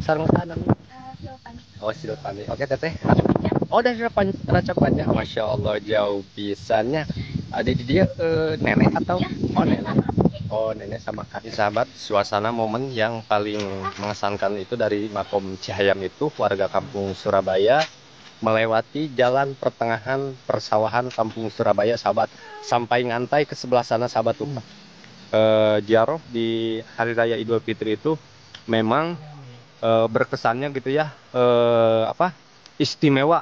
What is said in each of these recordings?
Sarang sana. Oh, Silopan. Oke, Teteh. Oh, dari Raca Panjang. Masya Allah, jauh pisannya. Ada di dia nenek atau nenek? Oh, nenek sama kakek. Sahabat, suasana momen yang paling mengesankan itu dari Makom Cihayam itu warga kampung Surabaya melewati jalan pertengahan persawahan kampung Surabaya, sahabat, sampai ngantai ke sebelah sana, sahabat tuh. Ziarah di Hari Raya Idul Fitri itu memang berkesannya gitu ya, istimewa.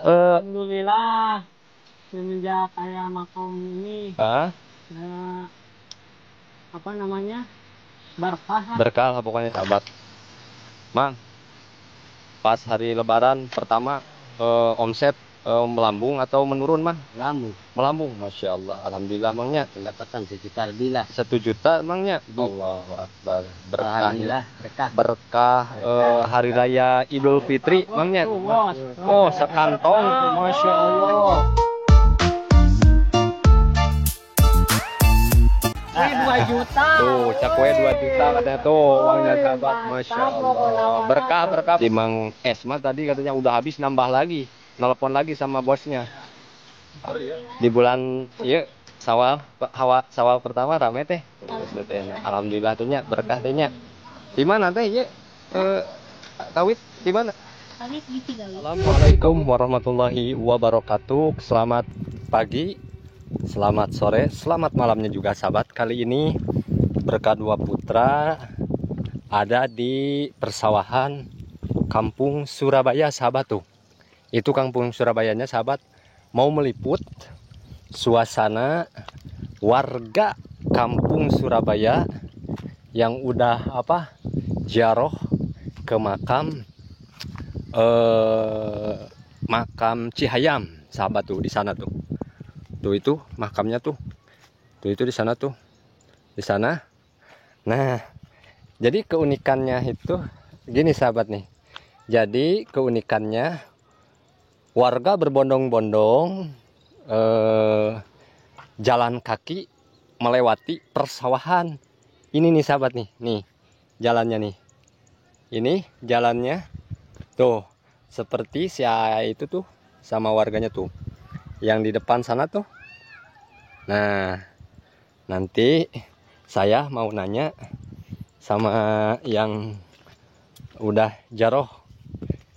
Alhamdulillah semenjak saya makom ini apa namanya berkah. Berkah pokoknya, sahabat. Mang, pas hari Lebaran pertama omset melambung atau menurun, Mang? Melambung, Masya Allah. Alhamdulillah, Mangnya. Pendapatan sejuta lebih lah. 1 juta, Mangnya. Allahu Akbar. Berkah. Alhamdulillah Berkah Hari Raya Idul Fitri, Mangnya. Oh, sekantong, Masya Allah. 2 juta. Tuh, cakwe 2 juta katanya tuh uangnya, sahabat. Masya Allah. Berkah. Si Mang Esma tadi katanya udah habis, nambah lagi. Nelpon lagi sama bosnya. Di bulan sawal pertama rame teh. Alhamdulillah tuhnya berkah tehnya. Di mana teh ya? Kawit di mana? Assalamualaikum warahmatullahi wabarakatuh. Selamat pagi, selamat sore, selamat malamnya juga, sahabat. Kali ini Berkah Dua Putra ada di persawahan kampung Surabaya, sahabat tuh. Itu kampung Surabayanya, sahabat. Mau meliput suasana warga kampung Surabaya yang udah ziarah ke makam Cihayam, sahabat tuh, di sana tuh. Tuh itu makamnya tuh. Tuh itu di sana tuh. Di sana. Nah, jadi keunikannya itu gini, sahabat nih. Jadi keunikannya warga berbondong-bondong jalan kaki melewati persawahan. Ini nih, sahabat nih. Nih jalannya nih. Ini jalannya tuh seperti si itu tuh sama warganya tuh. Yang di depan sana tuh. Nah, nanti saya mau nanya sama yang udah jaroh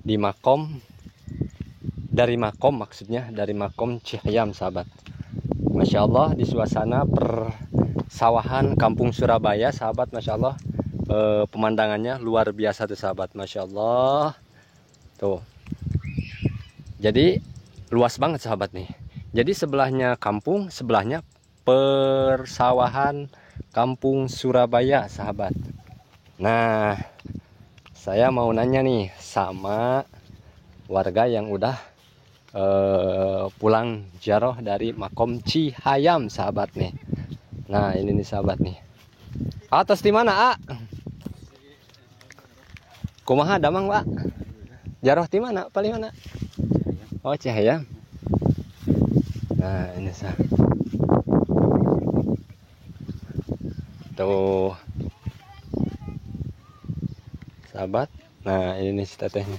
di makom, dari makom maksudnya, dari makom Cihayam, sahabat. Masya Allah, di suasana persawahan kampung Surabaya, sahabat. Masya Allah, pemandangannya luar biasa tuh, sahabat. Masya Allah tuh. Jadi luas banget, sahabat nih. Jadi sebelahnya kampung, sebelahnya persawahan kampung Surabaya, sahabat. Nah, saya mau nanya nih sama warga yang udah pulang ziarah dari makom Cihayam, sahabat nih. Nah, ini nih, sahabat nih. Atas di mana, A? Kumaha damang, Pak? Ziarah di mana? Paling mana? Oh, Cihayam. Nah, ini sah. Tuh, sahabat. Nah, ini nih tetehnya.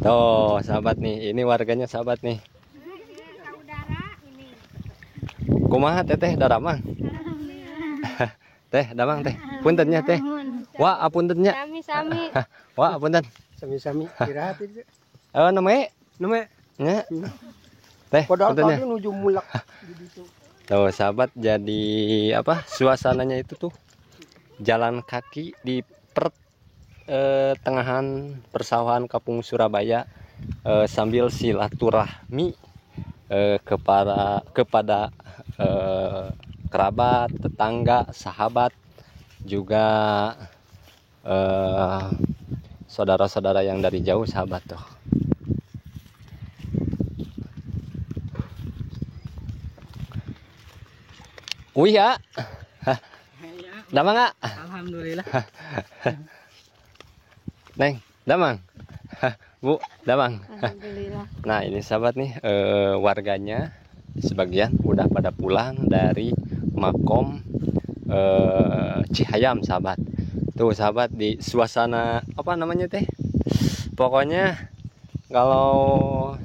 Tuh, sahabat nih. Ini warganya, sahabat nih. Kumaha teteh daramang? Teh damang teh. Puntennya teh. Wah, apuntennya. Sami-sami. Wah, apunten. Sami-sami istirahat itu. Namanya? Nya. Teh, puntennya. Nuju mulak. Tuh, sahabat, jadi suasananya itu tuh jalan kaki di pertengahan persawahan kampung Surabaya sambil silaturahmi kepada kerabat, tetangga, sahabat, juga saudara-saudara yang dari jauh sahabat tuh. Wih ya, damang nggak? Alhamdulillah. Neng, damang. Bu, damang. Alhamdulillah. Nah ini sahabat nih, warganya sebagian udah pada pulang dari makom Cihayam sahabat. Tuh sahabat, di suasana apa namanya teh, pokoknya kalau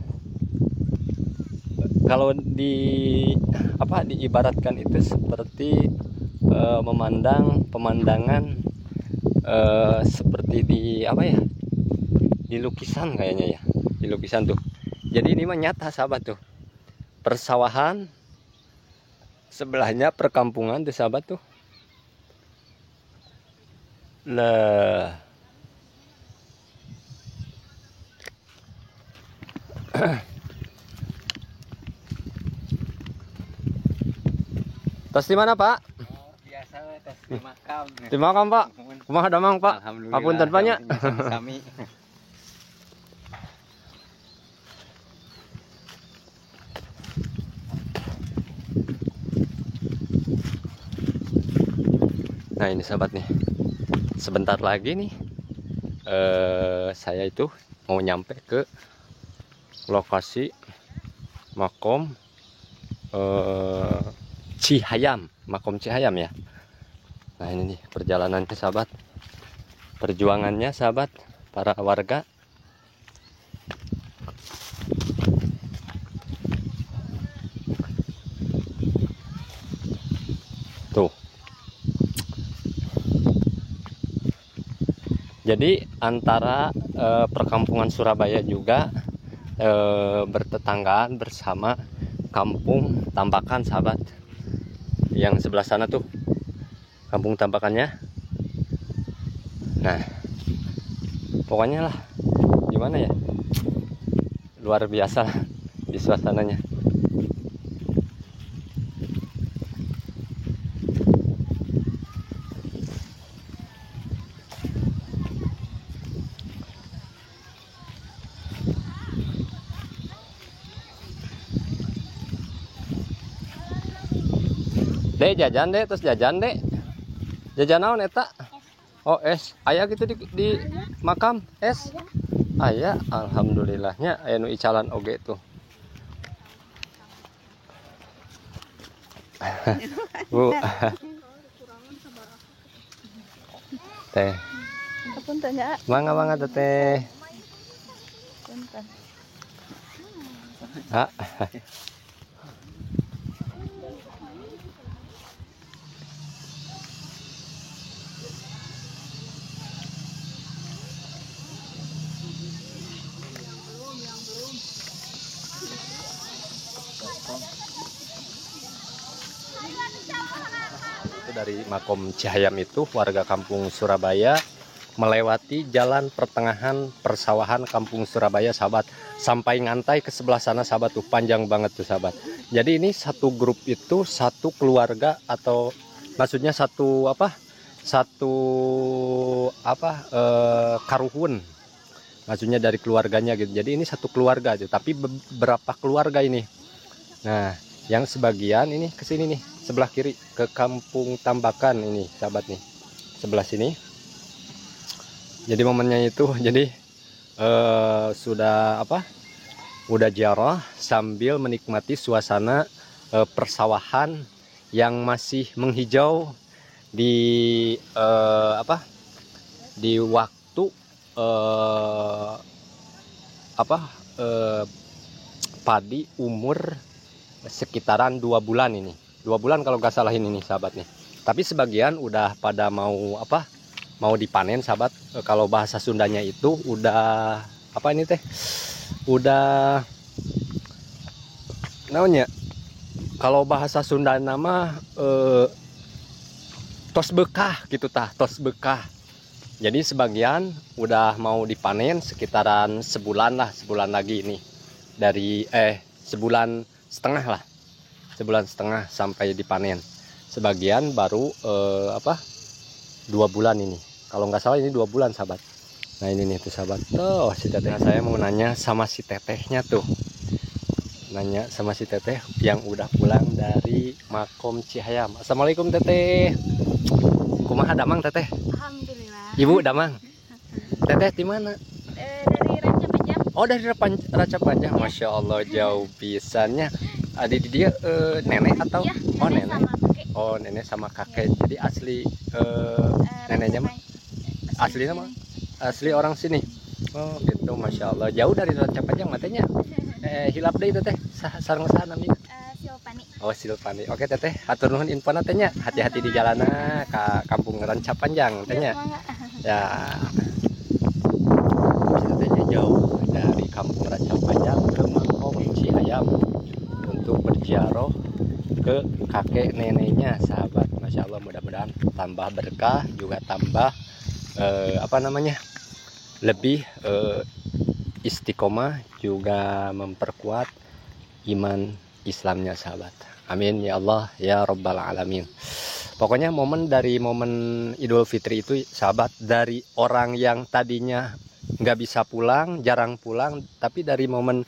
di apa diibaratkan itu seperti memandang pemandangan seperti di apa ya, di lukisan kayaknya ya, di lukisan tuh. Jadi ini mah nyata sahabat tuh, persawahan sebelahnya perkampungan tuh sahabat tuh. Lah tos di mana Pak? Biasa tes di makam. Di makam Pak. Kumaha damang Pak? Alhamdulillah. Hapunten banyak. Kami. Nah ini sahabat nih, sebentar lagi nih saya itu mau nyampe ke lokasi makom Cihayam, makom Cihayam ya. Nah ini nih perjalanannya sahabat, perjuangannya sahabat para warga. Tuh. Jadi antara perkampungan Surabaya juga bertetanggaan bersama kampung Tambakan sahabat. Yang sebelah sana tuh kampung Tambakannya. Nah, pokoknya lah gimana ya, luar biasa lah di suasananya. Dek jajan deh, terus jajan deh. Jajan naon eta? Oh es, aya gitu di makam es. Aya, alhamdulillahnya aya nu icalan oge tuh. Bu. Teh. Punten ya. Mangga teteh. Punten. Ha. Itu dari makom Cihayam itu warga kampung Surabaya melewati jalan pertengahan persawahan kampung Surabaya sahabat, sampai ngantai ke sebelah sana sahabat tuh, panjang banget tuh sahabat. Jadi ini satu grup itu satu keluarga, atau maksudnya satu karuhun, maksudnya dari keluarganya gitu. Jadi ini satu keluarga aja, tapi beberapa keluarga ini. Nah yang sebagian ini ke sini nih, sebelah kiri ke kampung Tambakan ini sahabat nih, sebelah sini. Jadi momennya itu jadi udah ziarah sambil menikmati suasana persawahan yang masih menghijau di di waktu padi umur sekitaran 2 bulan ini, 2 bulan kalau nggak salah ini nih sahabat nih. Tapi sebagian udah pada mau dipanen sahabat. Kalau bahasa Sundanya itu udah udah namanya, kalau bahasa Sunda nama tos bekah gitu tah, tos bekah. Jadi sebagian udah mau dipanen sekitaran sebulan lagi ini, dari sebulan setengah sampai dipanen. Sebagian baru 2 bulan ini, kalau nggak salah ini 2 bulan sahabat. Nah ini nih tuh sahabat tuh si teteh. Nah, saya mau nanya sama si tetehnya tuh. Nanya sama si teteh yang udah pulang dari Makom Cihayam. Assalamualaikum teteh. Kumaha damang teteh? Alhamdulillah. Ibu damang. Teteh di mana? Dari Ranca Panjang. Oh dari Raca Panjang. Masya Allah jauh pisannya. Adik dia nenek atau? Iya, Oh nenek. sama kakek. Oh nenek sama kakek. Jadi asli neneknya mah asli nama? Asli orang sini. Oh gitu, masya Allah. Jauh dari Raca Panjang matanya. Hilap deh itu teh. Sareng sana namanya. Silpani. Oh Silvani. Oke teteh. Hatur nuhun info tanya. Hati-hati di jalannya ke Kampung Raca Panjang tanya. Ya. Tetehnya jauh dari Kampung Raca Panjang ke Makom Cihayam untuk berziarah ke kakek neneknya sahabat. Masya Allah, mudah-mudahan tambah berkah juga tambah lebih istiqomah juga memperkuat iman Islamnya sahabat. Amin ya Allah ya Rabbal Alamin. Pokoknya momen Idul Fitri itu sahabat, dari orang yang tadinya nggak bisa pulang, jarang pulang, tapi dari momen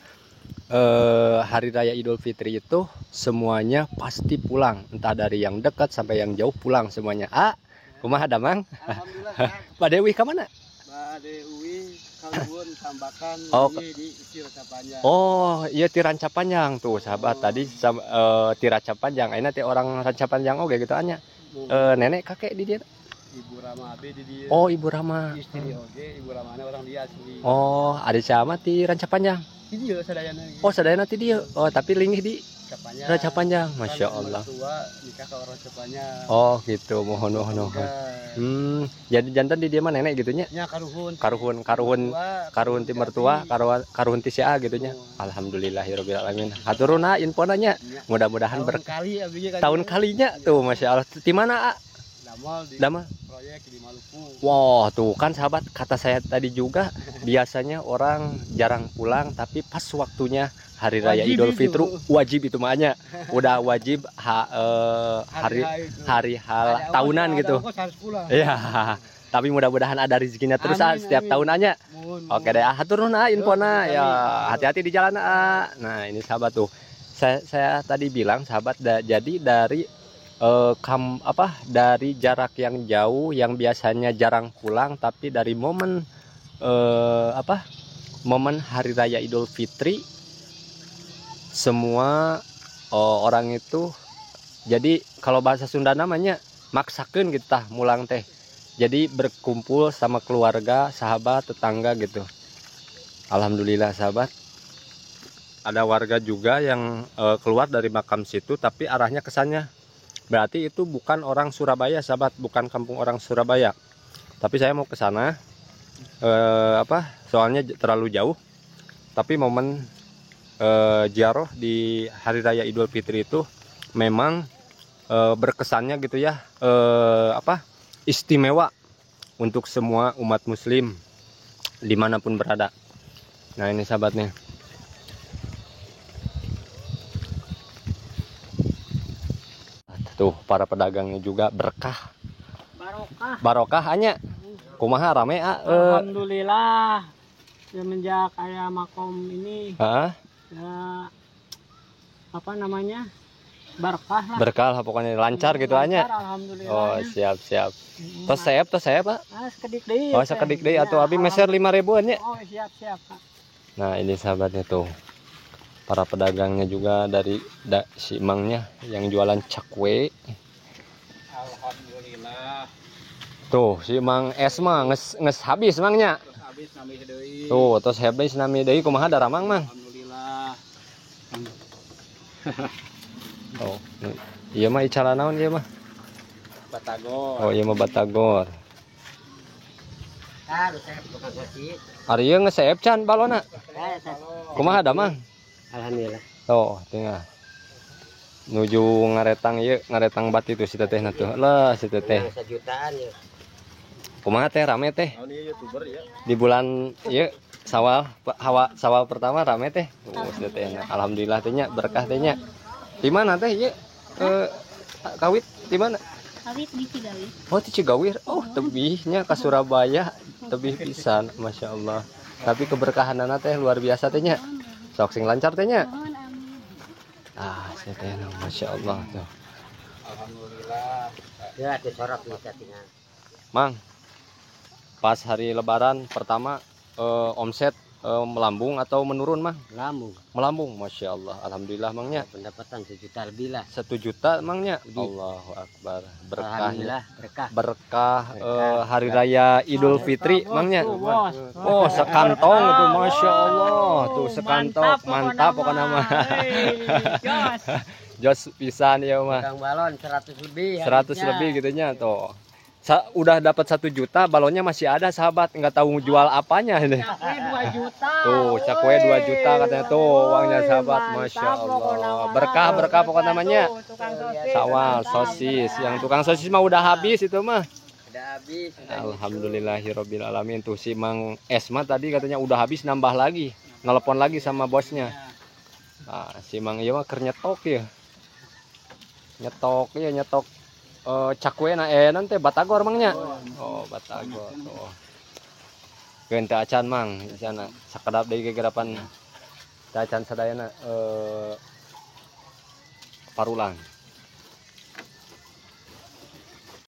Hari Raya Idul Fitri itu semuanya pasti pulang, entah dari yang dekat sampai yang jauh pulang semuanya. Kumaha damang? Alhamdulillah. Pak Dewi kemana? Mbak Dewi Kalbun Tambakan Oh, di Raca Panjang. Oh iya di Ranca Panjang tuh sahabat. Tadi di Ranca Panjang. Ini teh orang Ranca Panjang oke gitu anya. Nenek kakek di dia. Ibu Rama abi di dia. Oh Ibu Rama. Istri oge, Ibu Ramana orang dia asli. Oh ada sama di Ranca Panjang. Di dia sadayana. Oh sadayana ti dia. Oh tapi linggih di Raca Panjang. Ranca Panjang. Masya Kan Allah. Tua nikah ke orang Raca Panjang. Oh gitu, mohon. Jadi jantan di dia mah nenek gitunya. Ya karuhun. Karuhun ti mertua, karuhun ti sia gitunya. Alhamdulillahirabbil alamin. Haturuna info nanya. Mudah-mudahan kali abi kan. tahun kalinya tuh Masya Allah. Di mana Damal? Proyek di Maluku. Wah tuh kan sahabat, kata saya tadi juga biasanya orang jarang pulang, tapi pas waktunya Hari Raya Wajib Idul itu. Fitri wajib itu makanya udah wajib hari hal tahunan gitu. Iya. Tapi mudah-mudahan ada rezekinya terus setiap tahunannya. Oke deh, hatur nuhun infona ya. Hati-hati di jalan. Nah, ini sahabat tuh. Saya tadi bilang sahabat jadi dari dari jarak yang jauh yang biasanya jarang pulang, tapi dari momen momen Hari Raya Idul Fitri semua orang itu jadi kalau bahasa Sunda namanya maksakeun gitu tah mulang teh. Jadi berkumpul sama keluarga, sahabat, tetangga gitu. Alhamdulillah sahabat. Ada warga juga yang keluar dari makam situ tapi arahnya ke sana. Berarti itu bukan orang Surabaya sahabat, bukan kampung orang Surabaya. Tapi saya mau ke sana soalnya terlalu jauh. Tapi momen ziarah di Hari Raya Idul Fitri itu memang berkesannya gitu ya, istimewa untuk semua umat muslim dimanapun berada. Nah ini sahabatnya. Tuh para pedagangnya juga berkah. Barokah hanya. Kumaha rame Alhamdulillah. Semenjak ayah makom ini ya, berkah lah. Berkah lah pokoknya lancar gitu hanya. Alhamdulillah. Oh siap. Tos saya pak. Sekedik deh. Oh sekedik deh atau abi meser 5.000-an ya. Oh siap Pak. Nah ini sahabatnya tuh. Para pedagangnya juga dari si emangnya yang jualan cakwe. Alhamdulillah. Tuh si Mang Esma nges habis emangnya. Habis nami deui. Tuh tos habis nami deui kumaha daramang mang. Alhamdulillah. Oh iya mah icara naon ieu mah. Batagor. Oh iya mah batagor. Resep tukang koci. Ari ieu ngeseep can balona. Kumaha damang? Alhamdulillah. Oh tengah. Nuju ngaretang bati tuh si teteh na tuh. Lah si teteh. Sejutaan ya. Kumaha teh rame teh? Di bulan ieu Sawal pertama rame teh. Oh si teteh. Alhamdulillah teh nya berkah teh nya. Di mana teh ieu? Kawit di mana? Kawit di Cigawi. Oh di Cigawir. Oh tebihnya ke Surabaya. tebih pisan, masya Allah. Tapi keberkahan teh luar biasa tehnya. Sok sing lancar tehnya. Mohon amin. Ah, saya teh masya Allah tuh. Alhamdulillah. Ya, ada sorot nih chattingan. Mang, pas hari Lebaran pertama omset melambung atau menurun, Mang? Lamu. Melambung, masya Allah. Alhamdulillah, Mangnya. Pendapatan 1 juta lebih lah. 1 juta, Mangnya. Lebih. Allahu Akbar. Berkah, Alhamdulillah berkah. berkah Berkah. hari raya Idul Fitri, Mangnya. Oh, sekantong itu, masya Allah. Tuh sekantong, mantap pokoknya mah. Jos pisan ya mah. Tukang balon 100 lebih. 100 habisnya. lebih gitunya tuh. Udah dapat 1 juta, balonnya masih ada sahabat, nggak tahu jual apanya ini. Cakwe 2 juta. Tuh, cakwe 2 juta katanya tuh uangnya sahabat, masya Allah. Berkah berkah pokoknya namanya. Sawal, sosis, yang tukang sosis mah udah habis itu mah. Udah habis. Alhamdulillahirobbil alamin. Tuh si Mang Esma tadi katanya udah habis, nambah lagi, nelpon lagi sama bosnya. Nah, si Mang Iya mah keur nyetok ya. Nyetok cakwe nanti batagor Mangnya. Oh, batagor tuh. Keun teu acan Mang di sana. Sakedap deui gegerapan teu acan sadayana parulang.